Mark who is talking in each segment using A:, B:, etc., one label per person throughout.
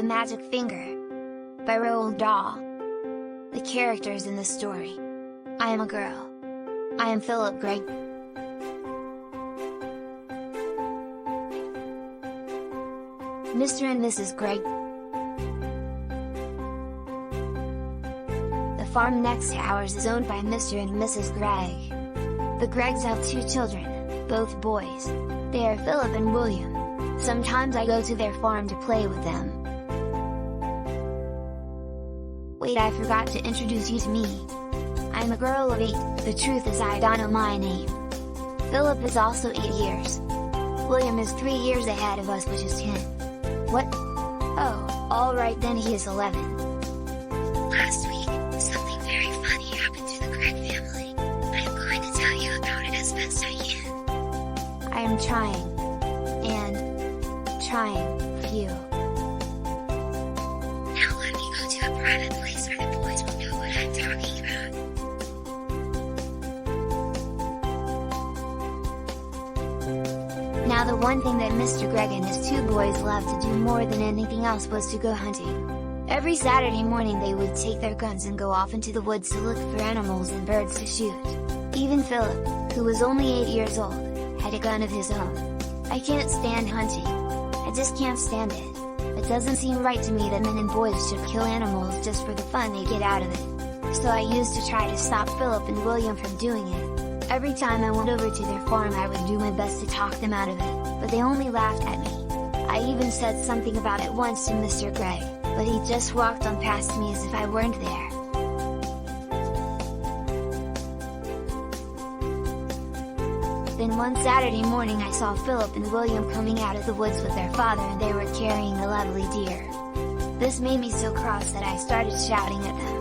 A: The Magic Finger by Roald Dahl. The characters in the story. I am a girl. I am Philip Gregg. Mr. and Mrs. Gregg. The farm next to ours is owned by Mr. and Mrs. Gregg. The Greggs have two children, both boys. They are Philip and William. Sometimes I go to their farm to play with them. Wait, I forgot to introduce you to me. I'm a girl of 8, the truth is I don't know my name. Philip is also 8 years. William is 3 years ahead of us, which is 10. What? Oh, alright then, he is 11.
B: Last week, something very funny happened to the Gregg family. I am going to tell you about it as best I can.
A: I am trying for you.
B: Now let me go to a private place where the boys will know what I'm talking about.
A: Now the one thing that Mr. Gregg and his 2 boys loved to do more than anything else was to go hunting. Every Saturday morning they would take their guns and go off into the woods to look for animals and birds to shoot. Even Philip, who was only 8 years old, had a gun of his own. I can't stand hunting. I just can't stand it. It doesn't seem right to me that men and boys should kill animals just for the fun they get out of it. So I used to try to stop Philip and William from doing it. Every time I went over to their farm I would do my best to talk them out of it, but they only laughed at me. I even said something about it once to Mr. Gregg, but he just walked on past me as if I weren't there. Then one Saturday morning I saw Philip and William coming out of the woods with their father, and they were carrying a lovely deer. This made me so cross that I started shouting at them.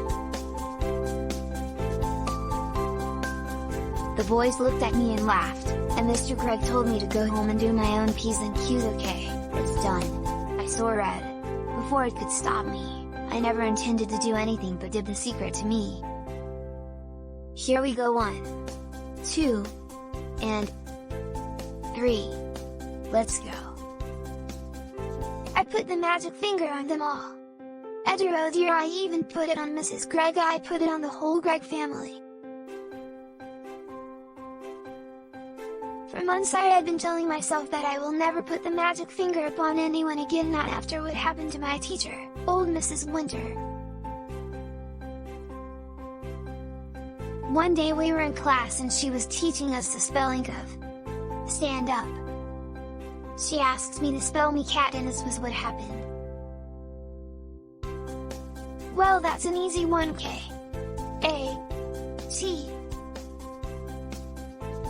A: The boys looked at me and laughed, and Mr. Gregg told me to go home and do my own P's and Q's. Okay, it's done. I saw red. Before it could stop me, I never intended to do anything but did the secret to me. Here we go, 1, 2, and 3. Let's go. I put the magic finger on them all. Oh dear, I even put it on Mrs. Gregg. I put it on the whole Gregg family. For months I had been telling myself that I will never put the magic finger upon anyone again, not after what happened to my teacher, old Mrs. Winter. One day we were in class and she was teaching us the spelling of stand up. She asked me to spell me cat, and this was what happened. Well, that's an easy one. K-A-T.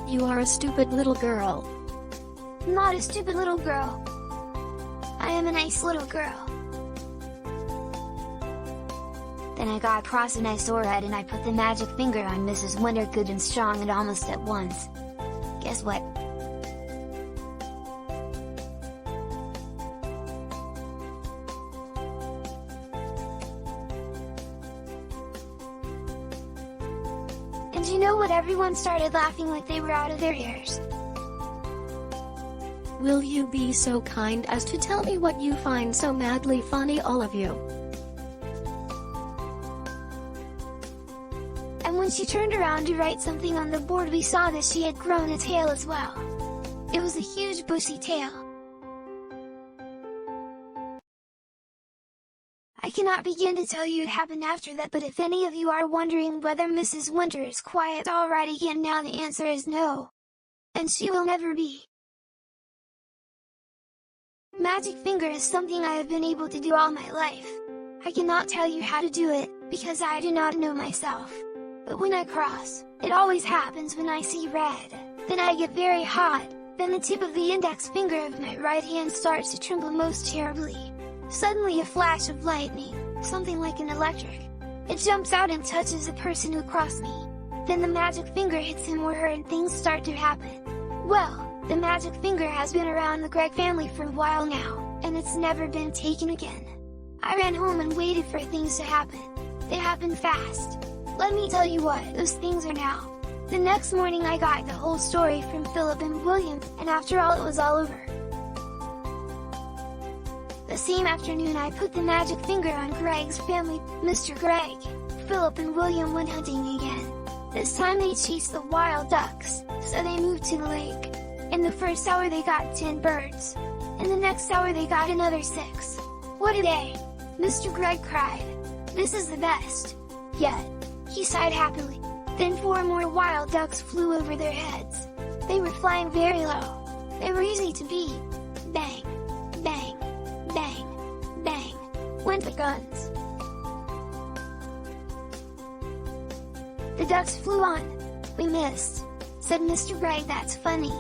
C: You are a stupid little girl.
A: Not a stupid little girl. I am a nice little girl. Then I got cross and I saw red, and I put the magic finger on Mrs. Winter good and strong and almost at once. Guess what? And you know what? Everyone started laughing like they were out of their ears.
C: Will you be so kind as to tell me what you find so madly funny, all of you?
A: And when she turned around to write something on the board, we saw that she had grown a tail as well. It was a huge bushy tail. I cannot begin to tell you what happened after that, but if any of you are wondering whether Mrs. Winter is quiet alright again now, the answer is no. And she will never be. Magic finger is something I have been able to do all my life. I cannot tell you how to do it, because I do not know myself. But when I cross, it always happens when I see red. Then I get very hot, then the tip of the index finger of my right hand starts to tremble most terribly. Suddenly a flash of lightning, something like an electric. It jumps out and touches the person who crossed me. Then the magic finger hits him or her and things start to happen. Well, the magic finger has been around the Gregg family for a while now, and it's never been taken again. I ran home and waited for things to happen. They happened fast. Let me tell you what those things are now. The next morning I got the whole story from Philip and William, and after all it was all over. The same afternoon I put the magic finger on Greg's family. Mr. Greg, Philip and William went hunting again. This time they chased the wild ducks, so they moved to the lake. In the first hour they got 10 birds. In the next hour they got another 6. What a day! Mr. Greg cried. This is the best. Yet, he sighed happily. Then 4 more wild ducks flew over their heads. They were flying very low. They were easy to beat. Bang, bang, bang, bang, went the guns. The ducks flew on. We missed, said Mr. Greg. That's funny.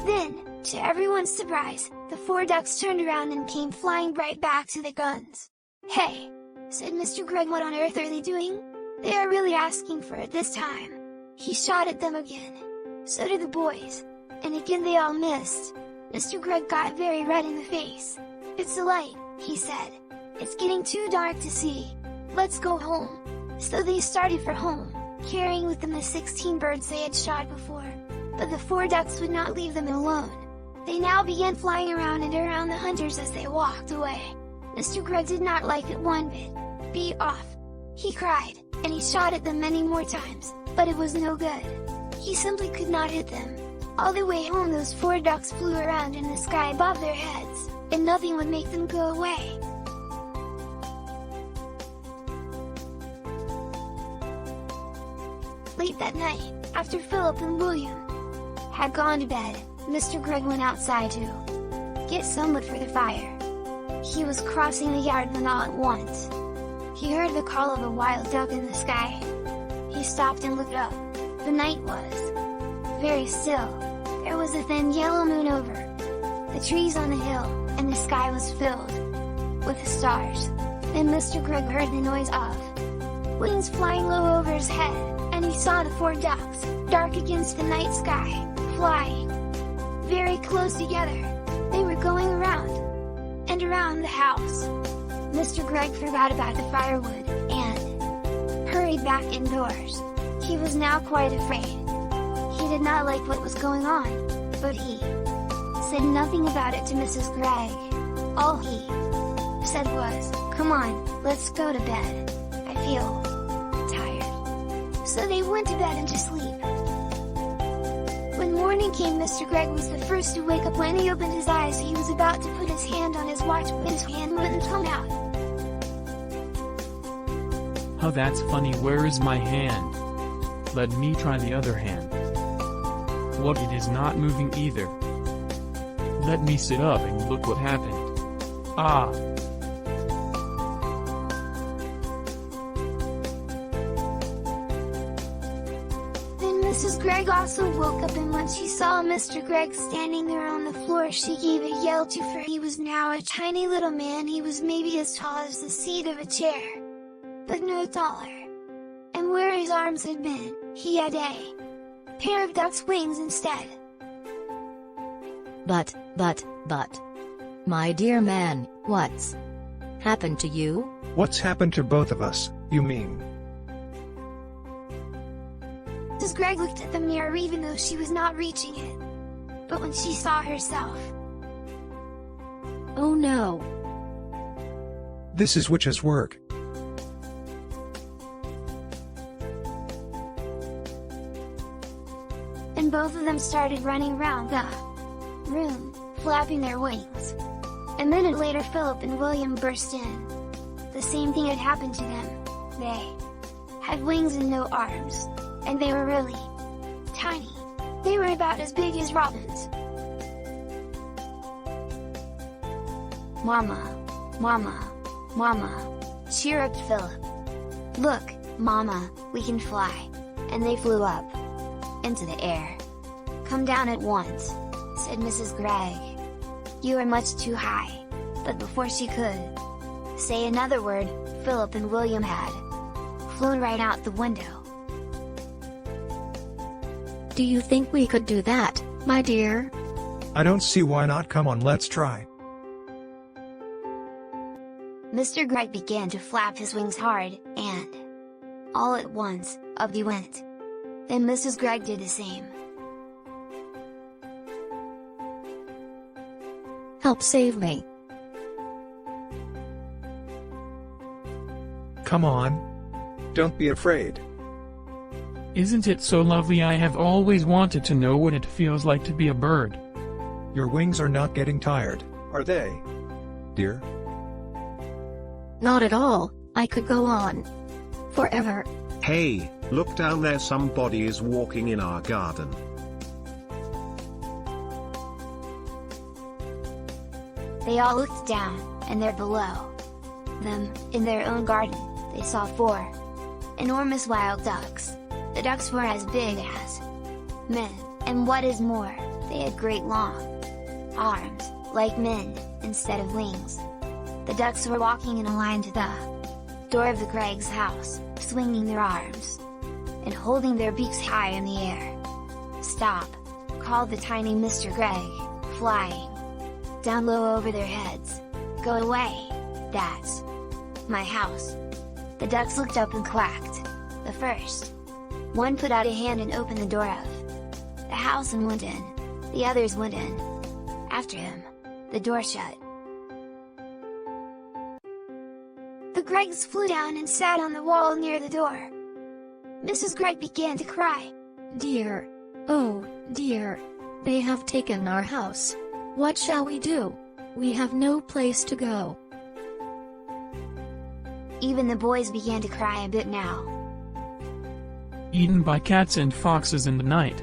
A: Then, to everyone's surprise, the 4 ducks turned around and came flying right back to the guns. Hey, said Mr. Greg, what on earth are they doing? They are really asking for it this time. He shot at them again. So did the boys. And again they all missed. Mr. Greg got very red in the face. It's the light, he said. It's getting too dark to see. Let's go home. So they started for home, carrying with them the 16 birds they had shot before. But the 4 ducks would not leave them alone. They now began flying around and around the hunters as they walked away. Mr. Greg did not like it one bit. Be off! He cried, and he shot at them many more times, but it was no good. He simply could not hit them. All the way home those 4 ducks flew around in the sky above their heads, and nothing would make them go away. Late that night, after Philip and William had gone to bed, Mr. Greg went outside to get some wood for the fire. He was crossing the yard when all at once, he heard the call of a wild duck in the sky. He stopped and looked up. The night was very still. There was a thin yellow moon over the trees on the hill, and the sky was filled with stars. Then Mr. Greg heard the noise of wings flying low over his head, and he saw the 4 ducks, dark against the night sky, flying very close together. They were going around and around the house. Mr. Greg forgot about the firewood, and hurried back indoors. He was now quite afraid. He did not like what was going on, but he said nothing about it to Mrs. Greg. All he said was, "Come on, let's go to bed. I feel tired." So they went to bed and to sleep. When morning came, Mr. Greg was the first to wake up. When he opened his eyes, he was about to put his hand on his watch, but his hand wouldn't come out.
D: Oh, that's funny. Where is my hand? Let me try the other hand. What, it is not moving either. Let me sit up and look what happened. Ah!
A: Then Mrs. Greg also woke up, and when she saw Mr. Greg standing there on the floor, she gave a yell too, for he was now a tiny little man. He was maybe as tall as the seat of a chair, but no taller. And where his arms had been, he had a pair of duck's wings instead.
C: But, my dear man, what's happened to you?
E: What's happened to both of us, you mean?
A: Mrs. Greg looked at the mirror even though she was not reaching it. But when she saw herself,
C: Oh no!
E: This is witch's work.
A: and both of them started running around the room, flapping their wings. A minute later Philip and William burst in. The same thing had happened to them. They had wings and no arms, and they were really tiny. They were about as big as robins. "Mama, Mama, Mama," chirruped Philip. "Look, Mama, we can fly." And they flew up into the air. "Come down at once," said Mrs. Gregg. "You are much too high." But before she could say another word, Philip and William had flown right out the window.
C: Do you think we could do that, my dear?
E: I don't see why not. Come on, let's try.
A: Mr. Gregg began to flap his wings hard, and all at once, up he went. Then Mrs. Gregg did the same.
C: Help save me.
E: Come on. Don't be afraid.
D: Isn't it so lovely? I have always wanted to know what it feels like to be a bird.
E: Your wings are not getting tired, are they, dear?
C: Not at all, I could go on. Forever.
F: Hey, look down there, somebody is walking in our garden.
A: They all looked down, and there below them, in their own garden, they saw 4 enormous wild ducks. The ducks were as big as men, and what is more, they had great long arms, like men, instead of wings. The ducks were walking in a line to the door of the Greg's house, swinging their arms and holding their beaks high in the air. "Stop!" called the tiny Mr. Greg, flying down low over their heads. "Go away! That's my house!" The ducks looked up and quacked. The first one put out a hand and opened the door of the house and went in. The others went in after him. The door shut. The Gregs flew down and sat on the wall near the door. Mrs. Greg began to cry.
C: Dear. Oh, dear. They have taken our house. What shall we do? We have no place to go.
A: Even the boys began to cry a bit now.
D: Eaten by cats and foxes in the night.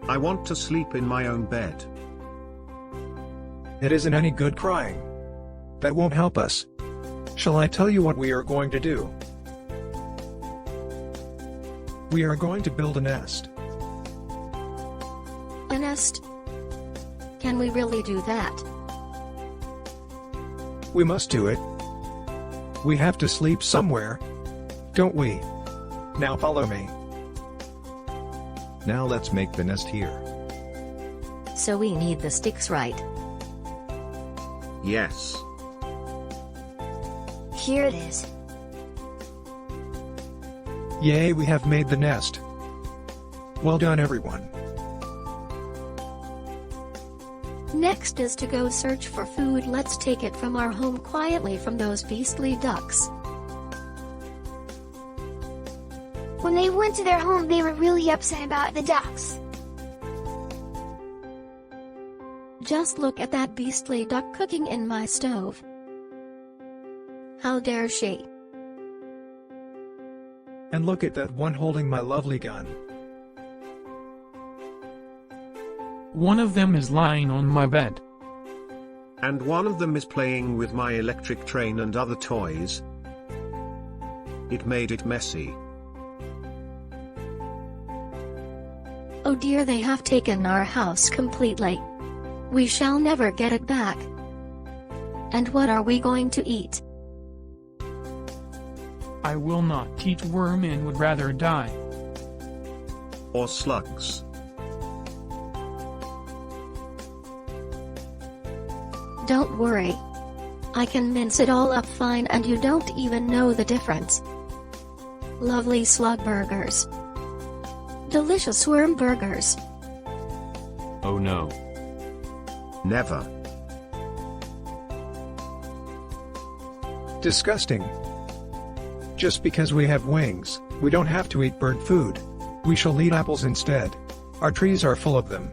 F: I want to sleep in my own bed.
E: It isn't any good crying. That won't help us. Shall I tell you what we are going to do? We are going to build a nest.
C: A nest? Can we really do that?
E: We must do it. We have to sleep somewhere, don't we? Now follow me. Now let's make the nest here.
C: So we need the sticks, right?
F: Yes.
A: Here it is.
E: Yay, we have made the nest. Well done, everyone.
C: Next is to go search for food. Let's take it from our home quietly from those beastly ducks.
A: When they went to their home, they were really upset about the ducks.
C: Just look at that beastly duck cooking in my stove. How dare she?
E: And look at that one holding my lovely gun.
D: One of them is lying on my bed.
F: And one of them is playing with my electric train and other toys. It made it messy.
C: Oh dear, they have taken our house completely. We shall never get it back. And what are we going to eat?
D: I will not eat worm and would rather die.
F: Or slugs.
C: Don't worry. I can mince it all up fine and you don't even know the difference. Lovely slug burgers. Delicious worm burgers.
D: Oh no.
F: Never.
E: Disgusting. Just because we have wings, we don't have to eat bird food. We shall eat apples instead. Our trees are full of them.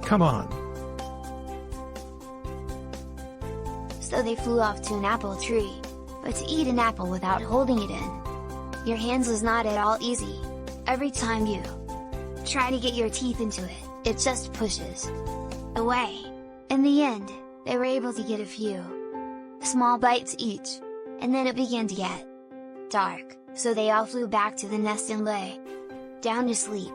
E: Come on.
A: So they flew off to an apple tree. But to eat an apple without holding it in your hands was not at all easy. Every time you try to get your teeth into it, it just pushes away. In the end, they were able to get a few small bites each, and then it began to get dark, so they all flew back to the nest and lay down to sleep.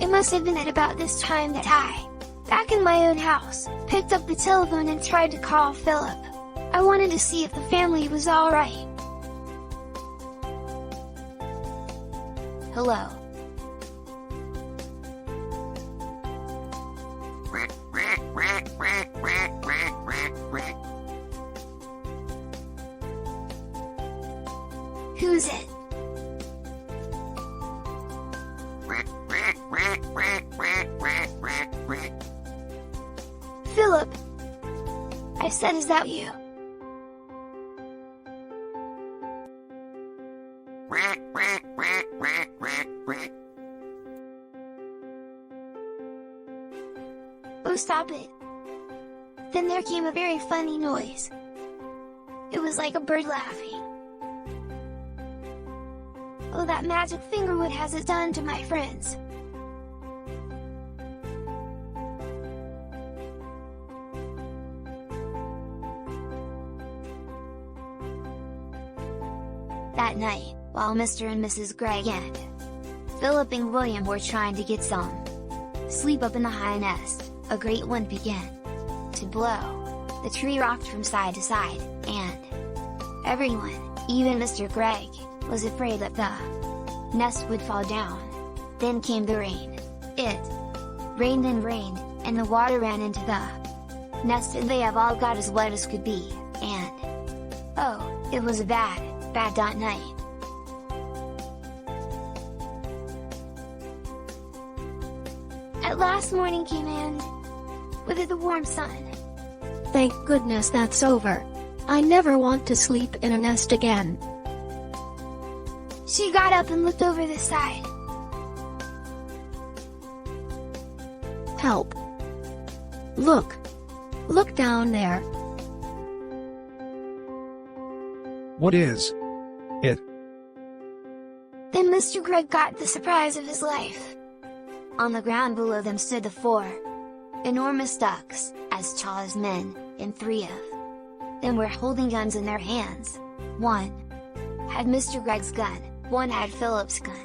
A: It must have been at about this time that I, back in my own house, picked up the telephone and tried to call Philip. I wanted to see if the family was alright. Hello. Who's it? Philip. I said, is that you? Oh, stop it. Then there came a very funny noise. It was like a bird laughing. Oh, that magic finger, what has it done to my friends? That night, while Mr. and Mrs. Gregg and Philip and William were trying to get some sleep up in the high nest, a great wind began to blow. The tree rocked from side to side, and everyone, even Mr. Gregg, was afraid that the nest would fall down. Then came the rain. It rained and rained, and the water ran into the nest, and they have all got as wet as could be, and oh, it was a bad night. At last morning came in, with it the warm sun.
C: Thank goodness that's over. I never want to sleep in a nest again.
A: She got up and looked over the side.
C: Help! Look! Look down there!
E: What is it?
A: Then Mr. Gregg got the surprise of his life. On the ground below them stood the 4 enormous ducks, as tall as men, and 3 of them were holding guns in their hands. One had Mr. Gregg's gun, one had Philip's gun,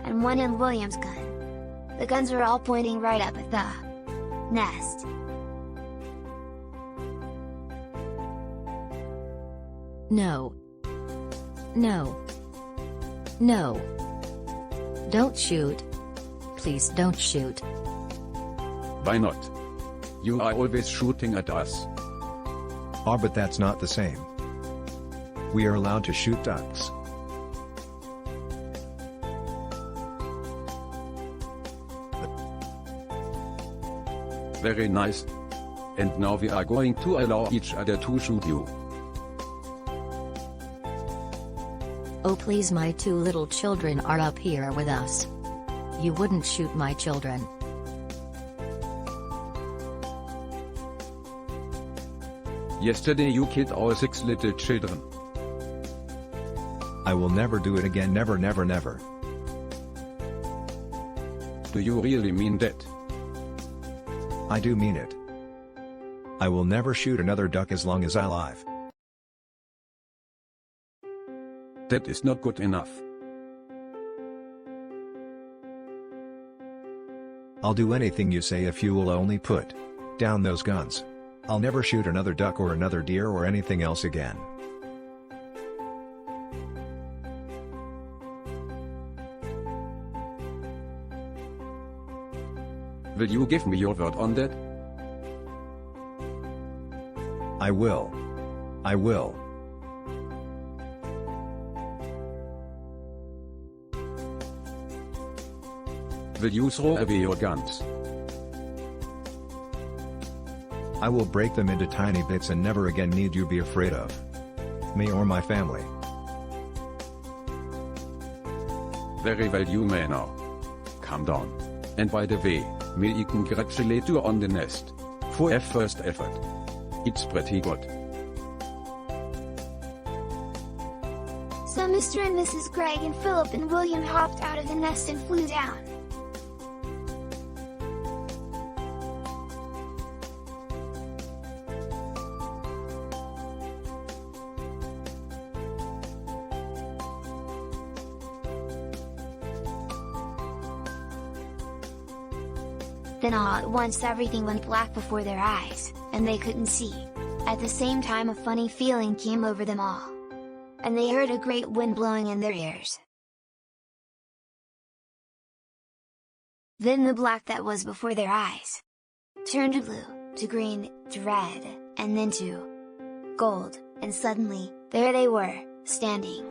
A: and one had William's gun. The guns were all pointing right up at the nest.
C: No. No. No. Don't shoot. Please don't shoot.
G: Why not? You are always shooting at us.
E: Ah, but that's not the same. We are allowed to shoot ducks.
G: Very nice. And now we are going to allow each other to shoot you.
C: Oh please, my 2 little children are up here with us. You wouldn't shoot my children.
G: Yesterday you killed our 6 little children.
E: I will never do it again, never, never, never.
G: Do you really mean that?
E: I do mean it. I will never shoot another duck as long as I'm alive.
G: That is not good enough.
E: I'll do anything you say if you will only put down those guns. I'll never shoot another duck or another deer or anything else again.
G: Will you give me your word on that?
E: I will. I will.
G: Will you throw away your guns?
E: I will break them into tiny bits and never again need you be afraid of me or my family.
G: Very well, you may now. Calm down. And by the way, may I congratulate you on the nest. For a first effort. It's pretty good.
A: So Mr. and Mrs. Gregg and Philip and William hopped out of the nest and flew down. Then all at once everything went black before their eyes, and they couldn't see. At the same time a funny feeling came over them all. And they heard a great wind blowing in their ears. Then the black that was before their eyes turned to blue, to green, to red, and then to gold, and suddenly, there they were, standing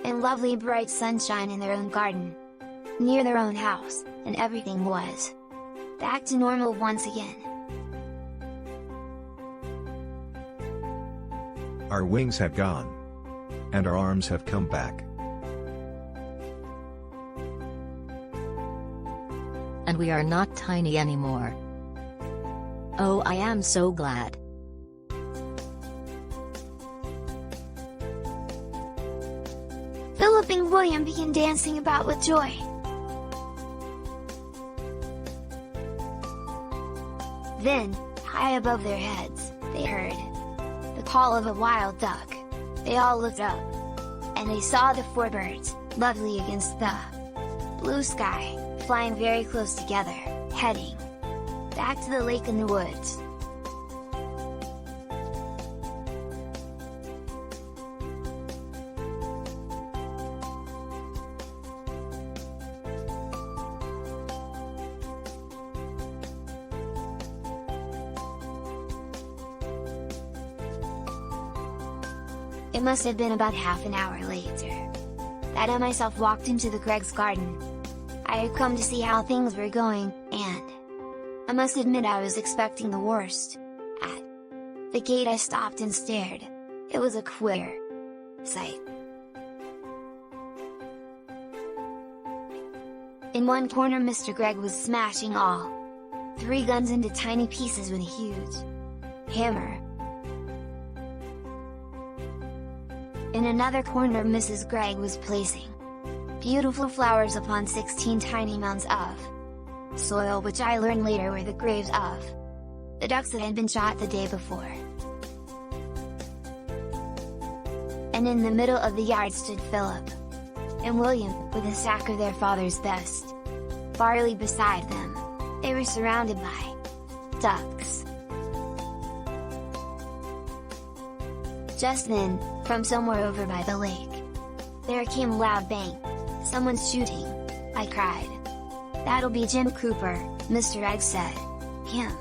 A: in lovely bright sunshine in their own garden, near their own house, and everything was back to normal once again.
E: Our wings have gone. And our arms have come back.
C: And we are not tiny anymore. Oh, I am so glad.
A: Philip and William began dancing about with joy. Then, high above their heads, they heard the call of a wild duck. They all looked up, and they saw the four birds, lovely against the blue sky, flying very close together, heading back to the lake in the woods. It must have been about half an hour later that I myself walked into the Greg's garden. I had come to see how things were going, and I must admit I was expecting the worst. At the gate I stopped and stared. It was a queer sight. In one corner Mr. Greg was smashing all 3 guns into tiny pieces with a huge hammer. In another corner Mrs. Greg was placing beautiful flowers upon 16 tiny mounds of soil, which I learned later were the graves of the ducks that had been shot the day before. And in the middle of the yard stood Philip and William, with a sack of their father's best barley beside them. They were surrounded by ducks. Just then, from somewhere over by the lake, there came a loud bang. "Someone's shooting!" I cried. "That'll be Jim Cooper," Mr. Egg said. "Him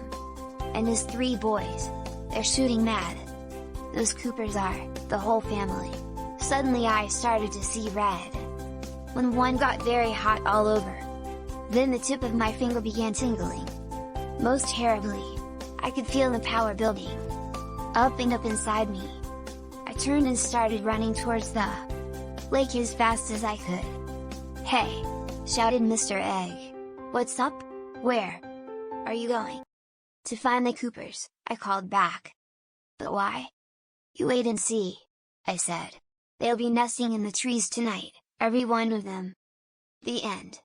A: and his 3 boys. They're shooting mad. Those Coopers are the whole family." Suddenly I started to see red. When one got very hot all over. Then the tip of my finger began tingling most terribly. I could feel the power building up and up inside me. I turned and started running towards the lake as fast as I could. "Hey!" shouted Mr. Egg. "What's up? Where are you going?" "To find the Coopers," I called back. "But why?" "You wait and see," I said. "They'll be nesting in the trees tonight, every one of them." The end.